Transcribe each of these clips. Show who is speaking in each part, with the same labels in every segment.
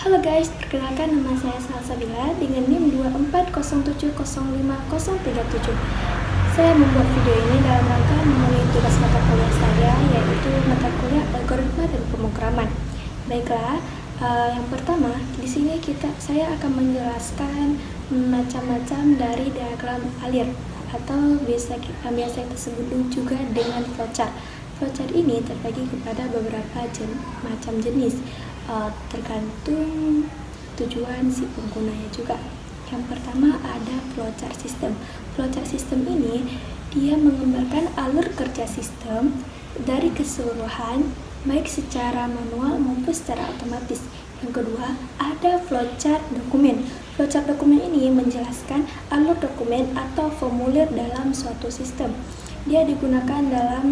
Speaker 1: Halo guys, perkenalkan nama saya Salsabila dengan NIM 2407050037. Saya membuat video ini dalam rangka memenuhi tugas mata kuliah saya, yaitu mata kuliah algoritma dan pemrograman. Baiklah, yang pertama di sini saya akan menjelaskan macam-macam dari diagram alir atau biasa kita sebut juga dengan flowchart. Flowchart ini terbagi kepada beberapa macam jenis, tergantung tujuan si penggunanya juga. Yang pertama ada flowchart system. Flowchart system ini dia menggambarkan alur kerja sistem dari keseluruhan, baik secara manual maupun secara otomatis. Yang kedua ada flowchart dokumen. Flowchart dokumen ini menjelaskan alur dokumen atau formulir dalam suatu sistem. Dia digunakan dalam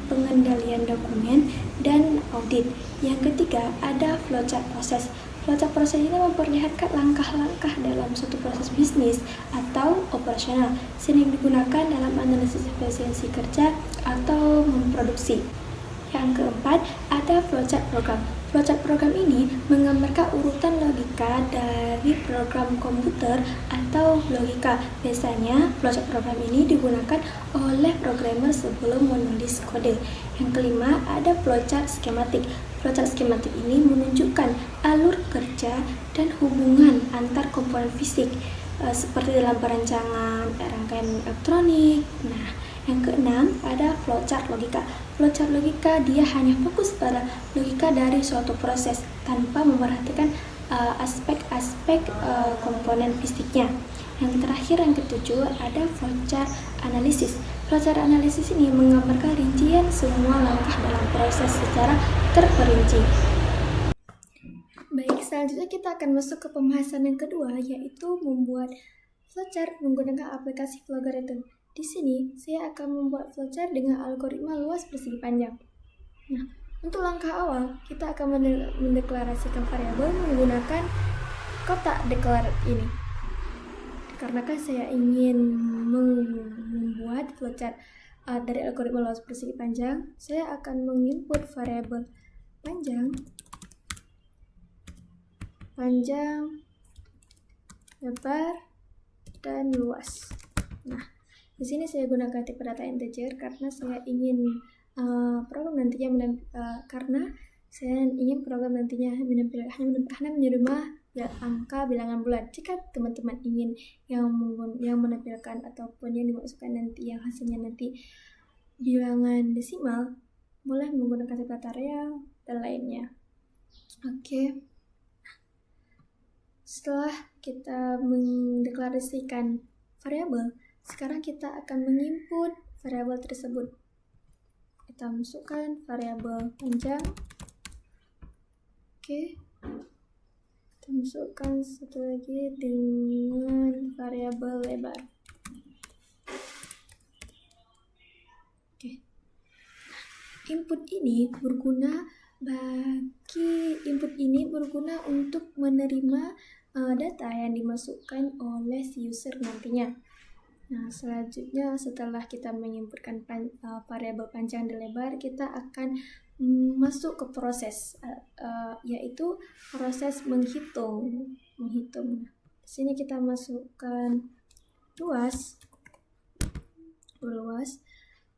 Speaker 1: pengendalian dokumen dan audit. Yang ketiga ada flowchart proses. Flowchart proses ini memperlihatkan langkah-langkah dalam suatu proses bisnis atau operasional, sering digunakan dalam analisis efisiensi kerja atau memproduksi. Yang keempat ada flowchart program. Flowchart program ini menggambarkan urutan logika dari program komputer atau logika. Biasanya flowchart program ini digunakan oleh programmer sebelum menulis kode. Yang kelima ada flowchart skematik. Flowchart skematik ini menunjukkan alur kerja dan hubungan antar komponen fisik, seperti dalam perancangan rangkaian elektronik. Nah, yang keenam ada flowchart logika. Flowchart logika dia hanya fokus pada logika dari suatu proses tanpa memperhatikan aspek-aspek komponen fisiknya. Yang terakhir, yang ketujuh, ada flowchart analisis. Flowchart analisis ini menggambarkan rincian semua langkah dalam proses secara terperinci. Baik, selanjutnya kita akan masuk ke pembahasan yang kedua, yaitu membuat flowchart menggunakan aplikasi Flowgarithm. Di sini, saya akan membuat flowchart dengan algoritma luas persegi panjang. Nah, untuk langkah awal, kita akan mendeklarasikan variabel menggunakan kotak deklarat ini. Dikarenakan saya ingin membuat flowchart dari algoritma luas persegi panjang, saya akan menginput variabel panjang, lebar, dan luas. Nah, di sini saya gunakan tipe data integer karena saya ingin program nantinya hanya menerima angka bilangan bulat. Jika teman-teman ingin yang menampilkan ataupun yang dimasukkan nanti yang hasilnya nanti bilangan desimal, boleh menggunakan tipe data real dan lainnya. Oke. Setelah kita mendeklarasikan variabel, sekarang kita akan menginput variabel tersebut. Kita masukkan variabel panjang. Oke. Kita masukkan satu lagi dengan variabel lebar. Oke. Input ini berguna untuk menerima data yang dimasukkan oleh si user nantinya. Nah, selanjutnya setelah kita menginputkan variabel panjang dan lebar, kita akan masuk ke proses, yaitu proses menghitung. Di sini kita masukkan luas.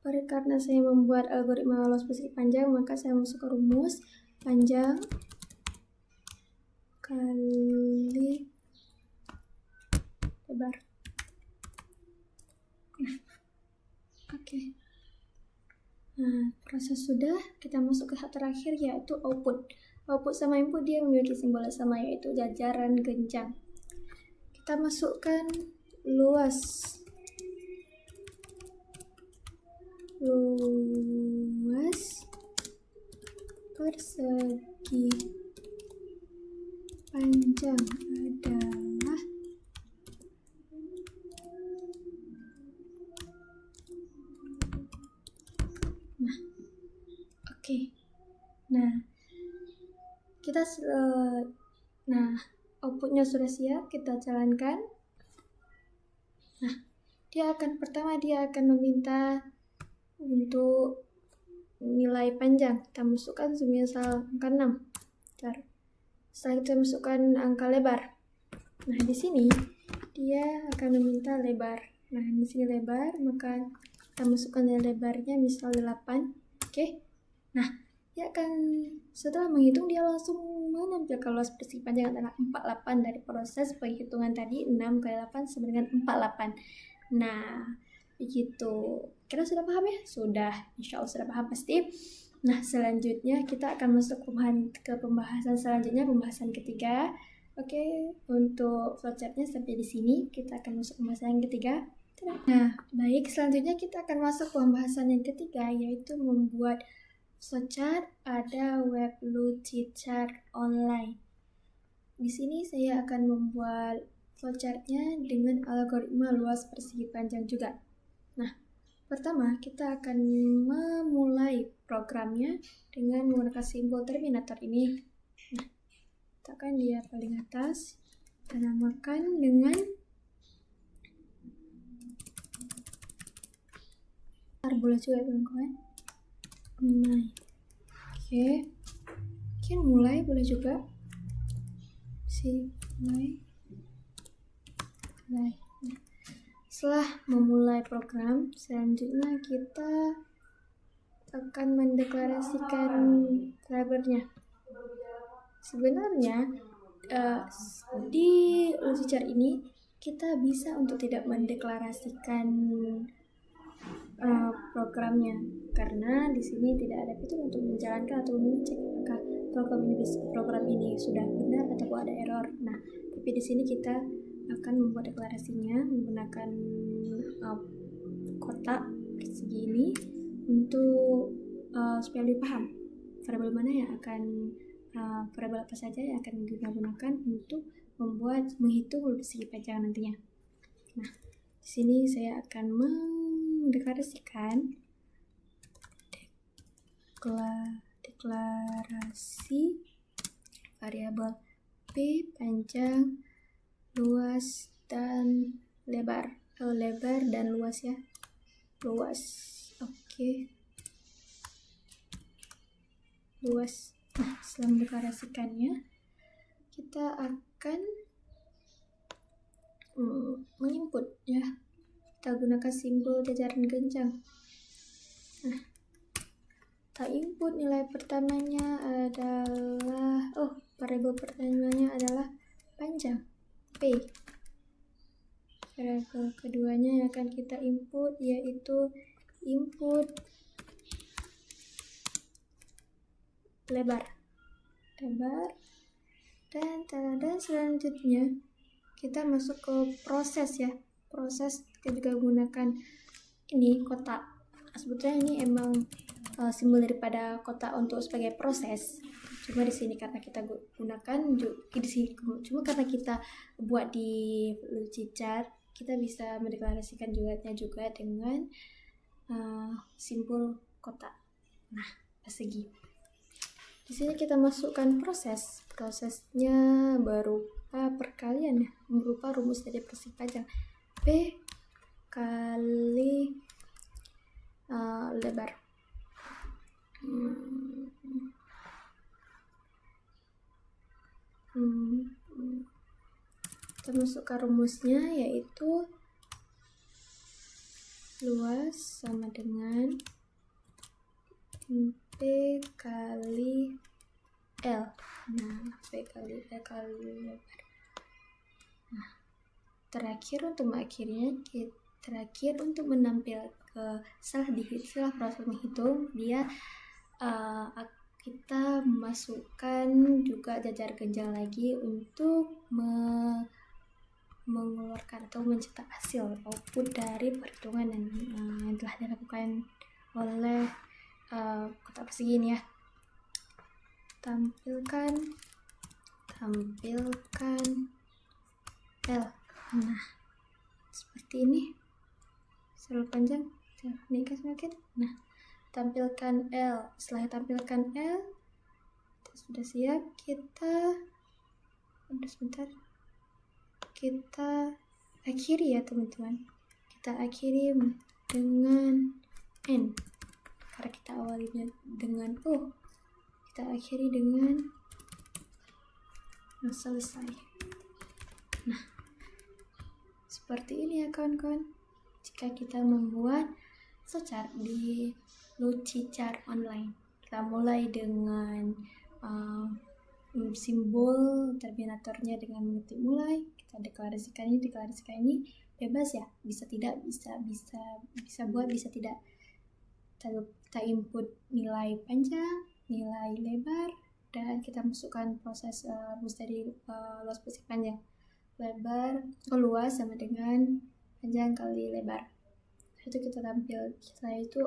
Speaker 1: Karena saya membuat algoritma luas persegi panjang, maka saya masuk ke rumus panjang kali lebar. Oke. Nah, proses sudah, kita masuk ke tahap terakhir, yaitu output. Output sama input dia memiliki simbol yang sama, yaitu jajaran genjang. Kita masukkan luas persegi panjang adalah outputnya sudah siap, kita jalankan. Nah, dia akan meminta untuk nilai panjang. Kita masukkan semisal angka 6. Setelah kita masukkan angka lebar. Nah, di sini dia akan meminta lebar. Nah, di sini lebar, maka kita masukkan lebarnya misal 8. Oke. Nah, dia akan setelah menghitung dia langsung menampilkan luas persegi panjang adalah 48 dari proses penghitungan tadi 6 kali 8 sama dengan 48. Nah, begitu. Kira sudah paham ya? Sudah, insya Allah sudah paham pasti. Nah, selanjutnya kita akan masuk ke pembahasan selanjutnya, pembahasan ketiga. Oke, untuk flowchartnya sampai di sini kita akan masuk pembahasan yang ketiga. Nah, baik, selanjutnya kita akan masuk pembahasan yang ketiga, yaitu membuat flowchart pada web Lucidchart online. Di sini saya akan membuat flowchartnya dengan algoritma luas persegi panjang juga. Nah, pertama, kita akan memulai programnya dengan menggunakan simbol Terminator ini. Nah, letakkan dia paling atas. Kita namakan dengan boleh juga kawan-kawan. Mulai. Oke. Mungkin mulai boleh juga. Mulai. Nah, setelah memulai program, selanjutnya kita akan mendeklarasikan drivernya. Sebenarnya di Lucidchart ini kita bisa untuk tidak mendeklarasikan programnya, karena di sini tidak ada fitur untuk menjalankan atau mengecek apakah program ini sudah benar atau ada error. Nah, tapi di sini kita akan membuat deklarasinya menggunakan kotak persegi ini untuk supaya lebih paham variabel mana yang akan variabel apa saja yang akan kita gunakan untuk menghitung persegi panjang nantinya. Nah, di sini saya akan mendeklarasikan deklarasi variabel P panjang, luas dan lebar dan luas ya, luas. Oke. Luas. Nah, setelah mendeklarasikannya, kita akan menginput ya. Kita gunakan simbol jajaran genjang. Nah, kita input nilai pertamanya adalah variabel pertamanya adalah panjang P. Variabel keduanya yang akan kita input yaitu input lebar dan selanjutnya kita masuk ke proses ya. Proses kita juga gunakan ini kotak. Sebetulnya ini emang simbol daripada kotak untuk sebagai proses. Cuma di sini karena kita gunakan di sini, cuma karena kita buat di Lucidchart, kita bisa mendeklarasikan juga dengan simbol kotak. Nah, persegi. Di sini kita masukkan prosesnya berupa perkalian ya, berupa rumus dari persegi panjang P kali lebar. Kita masukkan rumusnya yaitu luas sama dengan P kali L. Nah, P kali L kali lebar. Nah, terakhir untuk menampilkan setelah proses menghitung dia kita masukkan juga jajar genjang lagi untuk mengeluarkan atau mencetak hasil output dari perhitungan yang telah dilakukan oleh kotak persegi ini ya. Tampilkan L. Nah, seperti ini. Selalu panjang, nikah semakin. Nah, tampilkan L. Setelah tampilkan L, sudah siap, kita akhiri ya teman-teman. Kita akhiri dengan N. Karena kita awalinya dengan O, kita akhiri dengan selesai. Nah, seperti ini ya kawan-kawan. Jika kita membuat flowchart di Lucicar online, kita mulai dengan simbol terminatornya dengan mengetik mulai, kita deklarasikan ini bebas ya, bisa tidak, bisa buat, bisa tidak. Kita input nilai panjang, nilai lebar, dan kita masukkan proses rumus dari luas spesifik panjang. Lebar luas sama dengan panjang kali lebar. Itu kita tampil. Setelah itu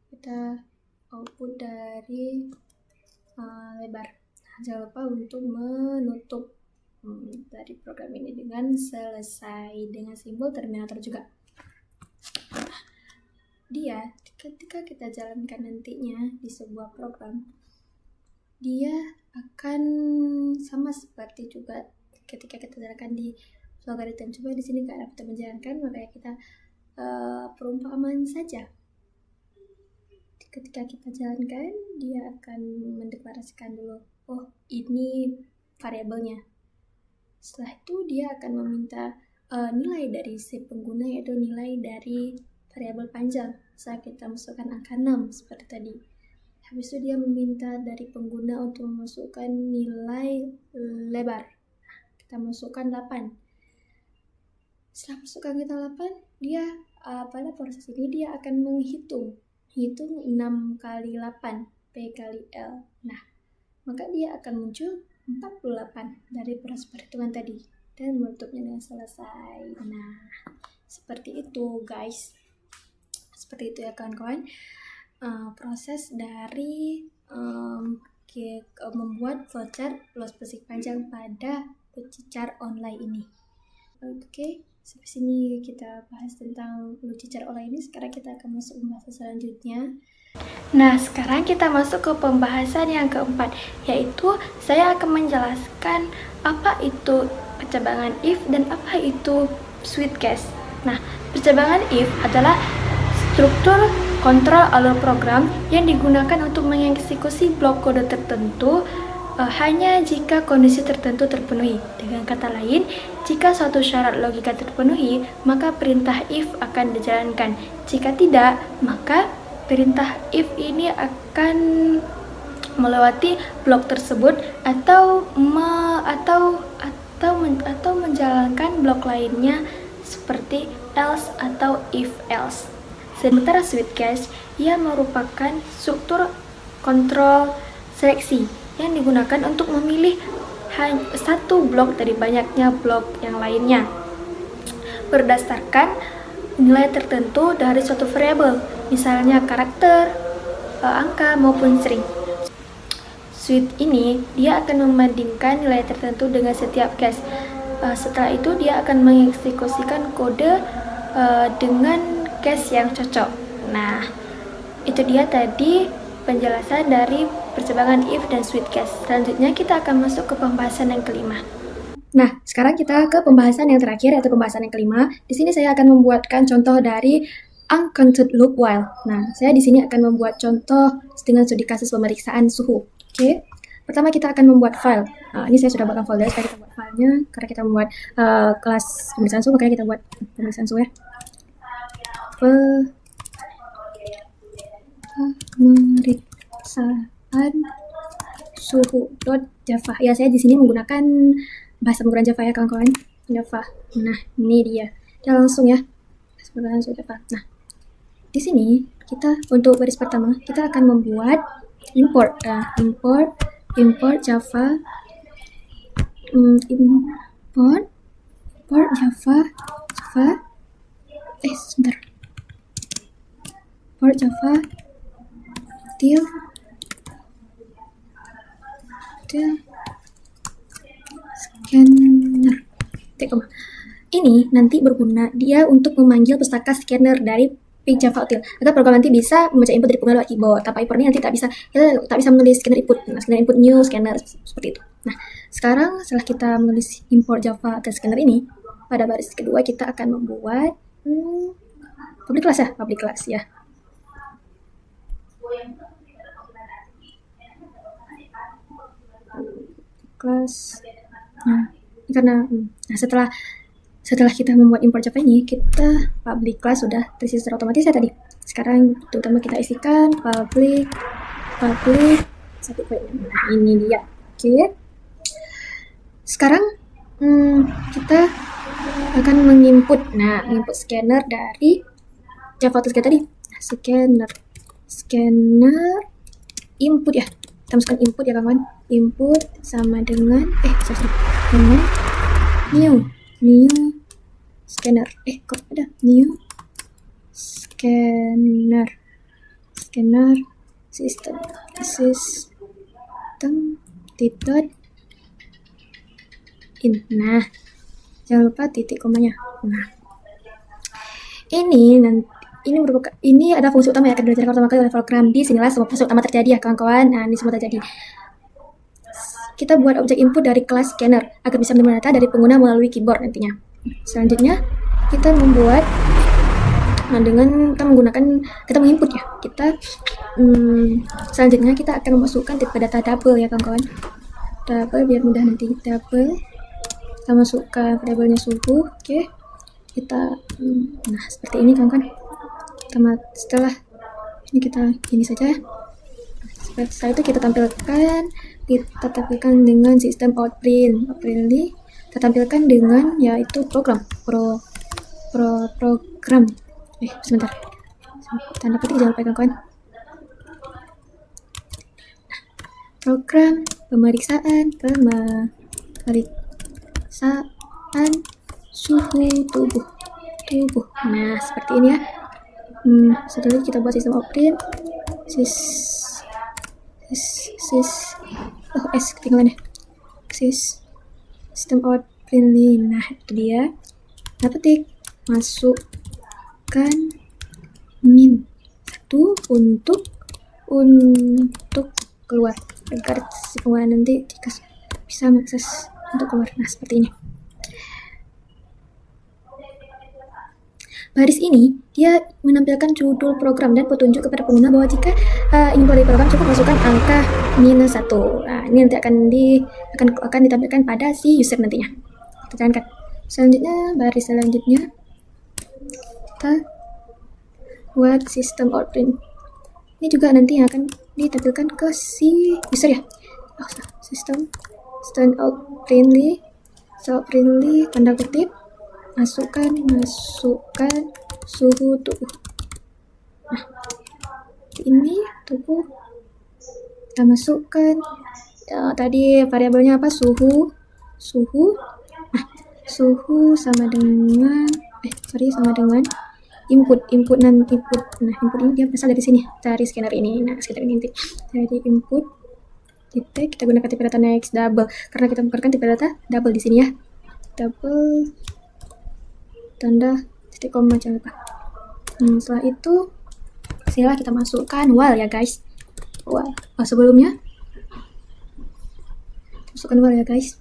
Speaker 1: kita output dari lebar. Jangan lupa untuk menutup dari program ini dengan selesai, dengan simbol terminator juga. Dia ketika kita jalankan nantinya di sebuah program, dia akan sama seperti juga ketika kita jalankan di logaritma. Coba di sini nggak dapat menjalankan, makanya kita perumpamaan saja. Ketika kita jalankan, dia akan mendeklarasikan dulu, oh ini variabelnya. Setelah itu dia akan meminta nilai dari si pengguna, yaitu nilai dari variabel panjang. Saat kita masukkan angka 6 seperti tadi. Habis itu dia meminta dari pengguna untuk memasukkan nilai lebar. Kita masukkan 8. Setelah masukkan kita 8, dia pada proses ini dia akan hitung 6 kali 8 P kali L. Nah, maka dia akan muncul 48 dari proses perhitungan tadi dan menutupnya dengan selesai. Nah, seperti itu guys. Seperti itu ya kawan-kawan. Proses dari membuat flowchart luas spesifik panjang pada Lucicar online ini. Oke, sampai sini kita bahas tentang Lucicar online ini. Sekarang kita akan masuk pembahasan selanjutnya. Nah, sekarang kita masuk ke pembahasan yang keempat, yaitu saya akan menjelaskan apa itu percabangan if dan apa itu switch case. Nah, percabangan if adalah struktur kontrol alur program yang digunakan untuk mengeksekusi blok kode tertentu hanya jika kondisi tertentu terpenuhi. Dengan kata lain, jika suatu syarat logika terpenuhi, maka perintah if akan dijalankan. Jika tidak, maka perintah if ini akan melewati blok tersebut atau menjalankan blok lainnya seperti else atau if else. Sementara switch case ia merupakan struktur kontrol seleksi yang digunakan untuk memilih satu blok dari banyaknya blok yang lainnya berdasarkan nilai tertentu dari suatu variabel, misalnya karakter, angka maupun string. Switch ini dia akan membandingkan nilai tertentu dengan setiap case. Setelah itu dia akan mengeksekusikan kode dengan case yang cocok. Nah, itu dia tadi penjelasan dari percabangan if dan switch case. Selanjutnya kita akan masuk ke pembahasan yang kelima. Nah, sekarang kita ke pembahasan yang terakhir, yaitu pembahasan yang kelima. Di sini saya akan membuatkan contoh dari uncounted loop while. Nah, saya di sini akan membuat contoh dengan studi kasus pemeriksaan suhu. Oke. Pertama kita akan membuat file. Ini saya sudah buatkan folder, kita buat filenya karena kita membuat kelas pemeriksaan suhu, makanya kita buat pemeriksaan suhu ya. Pemeriksaan suhu.java. Ya, saya di sini menggunakan bahasa pemrograman Java ya kawan-kawan. Java. Nah, ini dia. Kita langsung ya. Pemrograman Java. Nah, di sini kita untuk baris pertama kita akan membuat import Java import Java sebentar. Import Java til scanner. Ini nanti berguna dia untuk memanggil pustaka scanner dari page Java util agar program nanti bisa membaca input dari pengelola keyboard. Tanpa import ini nanti kita tak bisa menulis scanner input. Nah, scanner input new scanner seperti itu. Nah, sekarang setelah kita menulis import Java util scanner ini, pada baris kedua kita akan membuat public class ya. class. Nah, karena setelah kita membuat import Java ini, kita public class sudah terisi secara otomatis ya tadi. Sekarang terutama kita isikan public satu poin. Nah, ini dia. Oke. Sekarang kita akan menginput scanner dari Java Tools tadi. Scanner input ya. Kita masukkan input ya kawan. Input sama dengan dengan new scanner. Kok ada new scanner system titik in. Nah, jangan lupa titik komanya. Nah, ini ada fungsi utama ya, akan belajar pertama kali level program. Di sinilah semua fungsi utama terjadi ya kawan-kawan. Nah, ini semua terjadi. Kita buat objek input dari kelas scanner agar bisa menerima data dari pengguna melalui keyboard nantinya. Selanjutnya kita membuat kita menginput ya. Selanjutnya kita akan memasukkan tipe data double ya kawan-kawan. Double biar mudah nanti. Double kita masukkan variabelnya suhu. Oke. Nah, seperti ini kawan-kawan. Setelah ini saja. Setelah itu kita tampilkan dengan sistem outprint. Kita tampilkan dengan yaitu program. Sebentar. Tanda petik jangan lupa kawan-kawan. Program pemeriksaan suhu tubuh. Nah, seperti ini ya. Setelah kita buat sistem outprint ketinggalan ya. Sistem outprint. Nah, itu dia. Petik masukkan min 1 untuk keluar agar si pengguna nanti bisa mengakses untuk keluar. Nah, seperti ini. Baris ini dia menampilkan judul program dan petunjuk kepada pengguna bahwa jika ingin keluar dari program cukup masukkan angka -1. Nah, ini nanti akan ditampilkan pada si user nantinya. Kita jalankan. Baris selanjutnya kita buat sistem outprint. Ini juga nanti akan ditampilkan ke si user ya. Sistem outprint tanda kutip masukkan suhu tubuh. Nah, ini tubuh kita masukkan tadi variabelnya apa? Suhu. Nah, suhu sama dengan input. Nah, input ini dia berasal dari sini, dari scanner ini. Nah, scanner ini nanti dari input titik kita gunakan tipe data next double karena kita menggunakan tipe data double di sini ya. Double tanda titik koma jangan lupa. Setelah itu kita masukkan while ya guys. Sebelumnya masukkan while ya guys.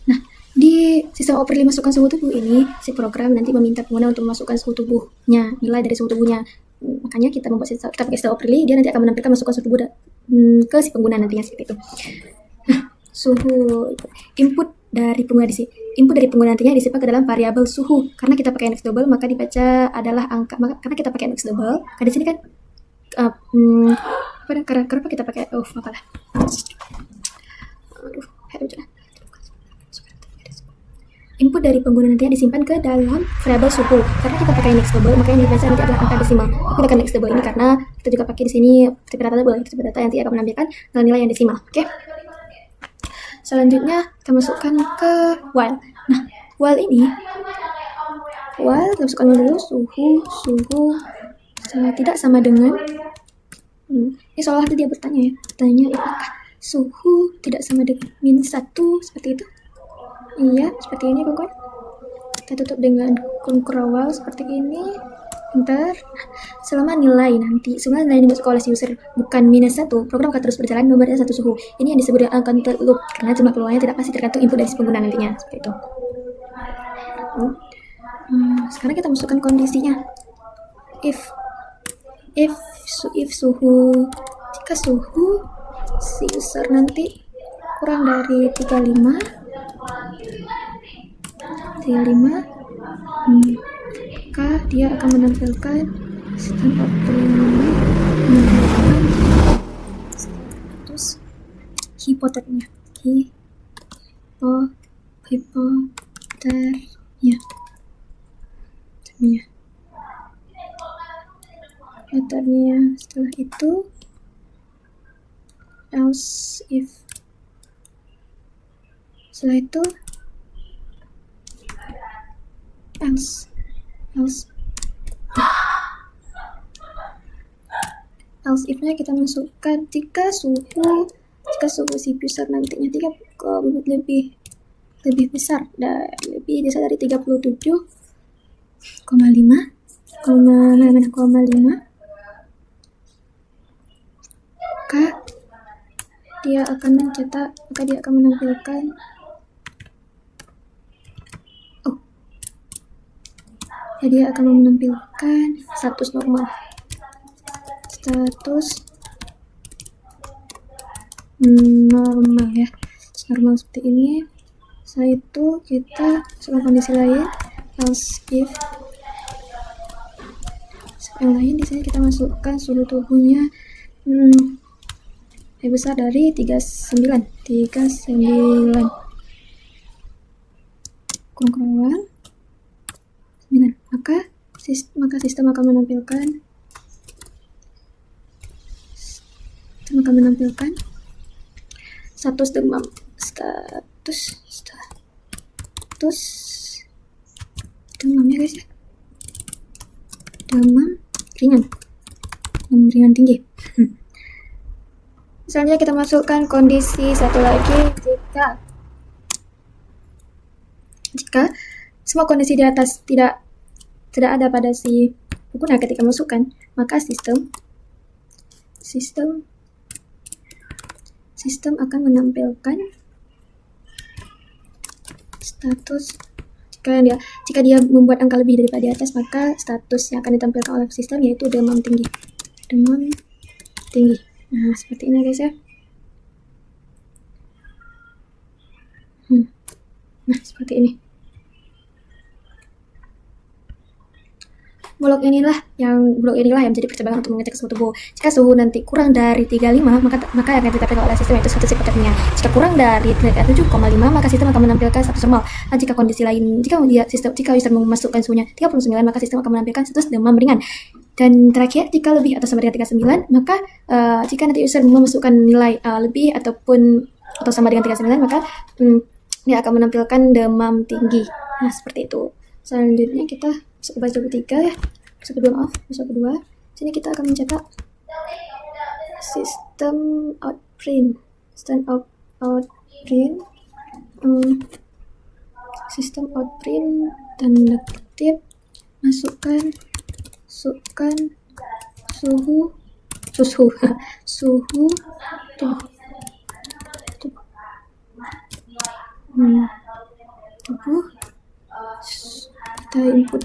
Speaker 1: Nah, di sistem outprint masukkan suhu tubuh ini, si program nanti meminta pengguna untuk memasukkan suhu tubuhnya, nilai dari suhu tubuhnya. Makanya kita pakai sistem outprint, dia nanti akan menampilkan masukkan suhu tubuh ke si pengguna nantinya seperti itu. Nah, suhu input dari pengguna nantinya disimpan ke dalam variabel suhu. Karena kita pakai index double maka dibaca adalah angka. Karena kita pakai index double, kan di sini kan kenapa kita pakai input dari pengguna nantinya disimpan ke dalam variabel suhu. Karena kita pakai index double, makanya dibaca nanti adalah angka desimal. Aku gunakan index double ini karena kita juga pakai di sini tipe data double. Tipe data yang nanti akan menampilkan nilai yang desimal. Oke. Selanjutnya kita masukkan ke while. Nah, while kita masukkan dulu suhu tidak sama dengan ini seolah dia bertanya apakah suhu tidak sama dengan -1 seperti itu. Iya, seperti ini kawan-kawan. Kita tutup dengan while seperti ini. Nah, selama nilai dimasukkan oleh user bukan -1, program akan terus berjalan memberikan satu suhu. Ini yang disebut dengan counter loop karena jumlah peluangnya tidak pasti tergantung input dari si pengguna nantinya seperti itu. Sekarang kita masukkan kondisinya. If suhu, jika suhu si user nanti kurang dari 35, maka dia akan menampilkan sistem optimnya, menampilkan status hipoteknya, hipotermia, hipotermia. Setelah itu else if, setelah itu else if-nya kita masukkan jika suhu si user nantinya lebih besar dan lebih besar dari 37,5, maka dia akan menampilkan status normal, ya, normal seperti ini. Setelah itu kita masukkan kondisi lain, else if yang lain. Di sini kita masukkan suhu tubuhnya lebih besar dari 39, kurang 9, maka sistem akan menampilkan status demam, ya guys ya, demam ringan tinggi. Misalnya kita masukkan kondisi satu lagi, jika semua kondisi di atas tidak ada pada si pengguna ketika masukkan, maka sistem akan menampilkan status. Jika dia membuat angka lebih daripada di atas, maka status yang akan ditampilkan oleh sistem yaitu demam tinggi. Nah, seperti ini guys ya. Nah, seperti ini. Blok inilah yang menjadi pertimbangan untuk mengecek suhu tubuh. Jika suhu nanti kurang dari 35, maka yang akan ditampilkan oleh sistem itu status hipotermia. Jika kurang dari 7,5, maka sistem akan menampilkan status normal. Dan jika kondisi lain, jika user memasukkan suhunya 39, maka sistem akan menampilkan status demam ringan. Dan terakhir, jika lebih atau sama dengan 39, maka jika nanti user memasukkan nilai lebih atau sama dengan 39, maka dia akan menampilkan demam tinggi. Nah, seperti itu. Selanjutnya kita masuk ke baris 23 ya. Masuk kedua. Sini kita akan mencetak sistem outprint. Sistem outprint tanda kutip, masukkan suhu tubuh. Kita input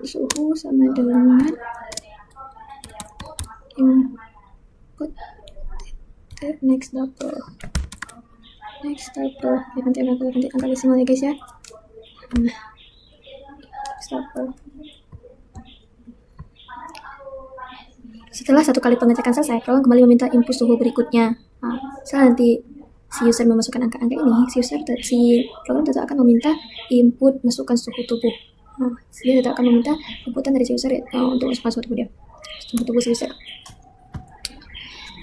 Speaker 1: suhu sama dengan input next double. Ya, nanti angka desimal ya guys ya. Next double. Setelah satu kali pengecekan selesai, program kembali meminta input suhu berikutnya. Setelah nanti si user memasukkan angka-angka ini, si program tetap akan meminta input masukkan suhu tubuh. Dia tetap akan meminta inputan dari si user untuk masukkan suhu tubuh si user.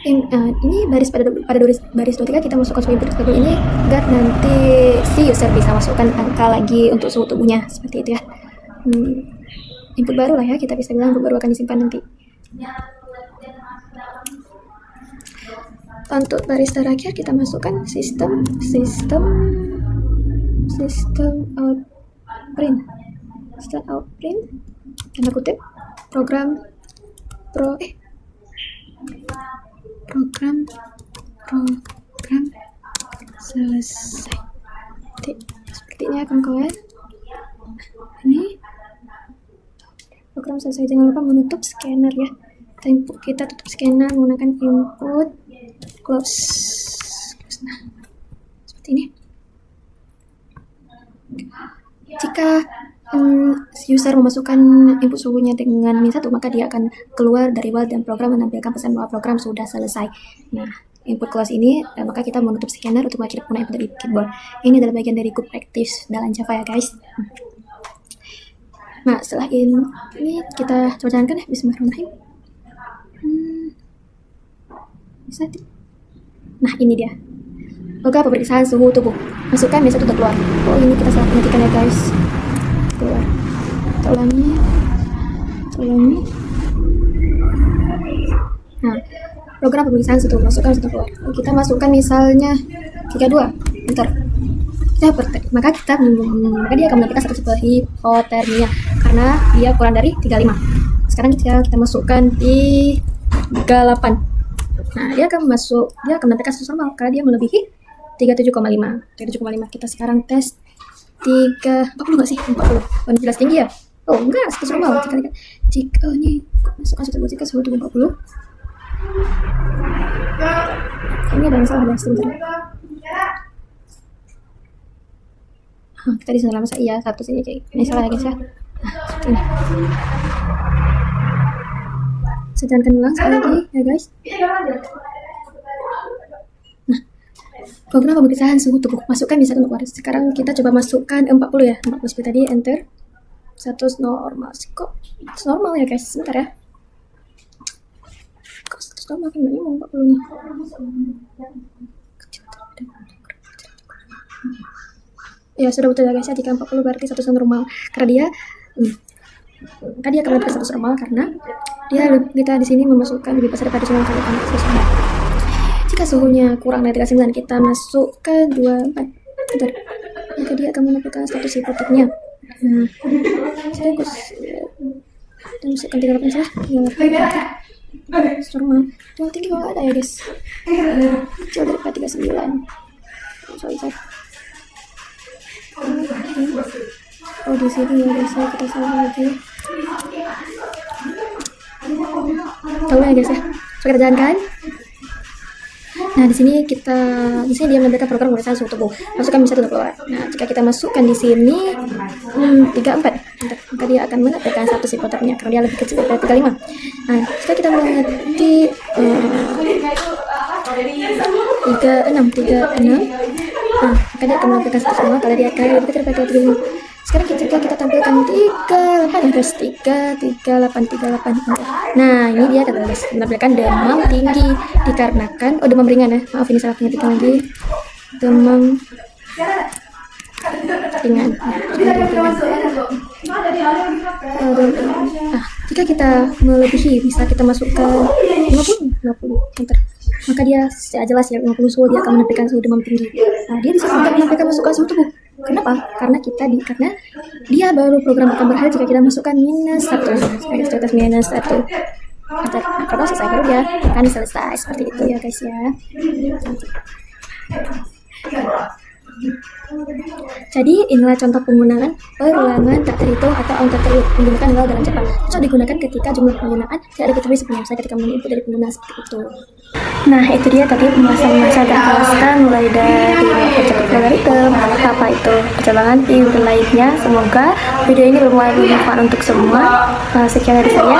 Speaker 1: Ini baris pada baris 23 kita masukkan suhu input double ini agar nanti si user bisa masukkan angka lagi untuk suhu tubuhnya, seperti itu ya. Input baru lah ya, kita bisa bilang input baru akan disimpan nanti. Untuk baris terakhir kita masukkan sistem outprint. Tanda kutip program selesai. Seperti ini ya kawan-kawan. Ini program selesai. Jangan lupa menutup scanner ya. Kita tutup scanner menggunakan input close. Nah, seperti ini. Jika user memasukkan input suhunya dengan min 1, maka dia akan keluar dari while dan program menampilkan pesan bahwa program sudah selesai. Nah, input close ini, maka kita menutup scanner untuk mengakhiri penggunaan input dari keyboard. Ini adalah bagian dari good practice dalam Java ya guys. Nah, setelah ini kita coba jalankan ya. Bismillahirrahmanirrahim. Nah, ini dia. Program pemeriksaan suhu tubuh. Masukkan min 1 untuk keluar. Oh, ini kita salah pengetikkan ya guys. Keluar. Kita ulangi. Nah, program pemeriksaan suhu tubuh. Masukkan untuk keluar. Kita masukkan misalnya 32. Enter. Maka dia akan menentukan status hipotermia karena dia kurang dari 35. Sekarang kita masukkan di 38. Nah, dia akan menentukan status normal karena dia melebihi 37,5. Kita sekarang tes 40 nggak sih? 40. Oh, jelas tinggi ya? Oh, enggak, status normal. Jika ini masukkan suhu tubuh, jika suhu tubuh 40. Ini ada yang salah guys, sebentar. Kita di sana masa iya satu sini ini salah ya guys ya. Nah, ini. Sedangkan ulang sekali lagi ya guys. Nah, program pemeriksaan suhu tubuh. Masukkan bisa untuk keluar. Sekarang kita coba masukkan 40 ya. 40 seperti tadi, enter. Status normal. Kok status normal ya guys? Sebentar ya. Kok status normal kan ini mau 40 nih. Ya sudah betul ya guys ya, jika 40 berarti status normal karena dia akan lebih status normal karena kita di sini memasukkan lebih besar daripada jumlah kali status normal. Jika suhunya kurang dari 39 kita masukkan 24. Bentar. Maka dia akan menentukan status hipotermia. Nah, saya masukkan 38 saja. 38 status normal. Yang tinggi kalau ada ya guys. Kecil daripada 39. Sorry. Oh, di sini ya guys, kita salah lagi. Tahu ya guys ya. Coba kita jalankan. Nah, di sini dia menampilkan program pemeriksaan suhu tubuh. Masukkan bisa untuk keluar. Nah, jika kita masukkan di sini 34, maka dia akan menampilkan status hipotermia karena dia lebih kecil daripada 35. Nah, jika kita mengerti 36. Nah, maka dia akan menampilkan status normal kalau dia akan lebih kecil daripada 35. Sekarang jika kita tampilkan 38 ya guys, 38. Nah, ini dia akan menampilkan demam tinggi dikarenakan demam ringan ya. Maaf ini salah pengetikan lagi. Demam ringan. Jika kita melebihi bisa kita masukkan 50. Enter. Maka dia secara jelas ya 50 suhu dia akan menampilkan suhu demam tinggi. Nah, dia bisa menampilkan masukkan suhu tubuh. Kenapa? Karena dia baru program akan berhasil jika kita masukkan -1. Sebagai status -1. Kalau selesai baru dia akan selesai seperti itu ya guys ya. Jadi inilah contoh penggunaan perulangan tak terhitung atau on terhitung menggunakan nilai dalam Java. Cocok digunakan ketika jumlah penggunaan tidak diketahui sebelumnya, misalnya ketika menginput dari pengguna seperti itu. Nah, itu dia tadi pembahasan yang saya jelaskan mulai dari objektif logaritma, apa itu percobaan dan lainnya. Semoga video ini bermanfaat untuk semua. Sekian dari saya.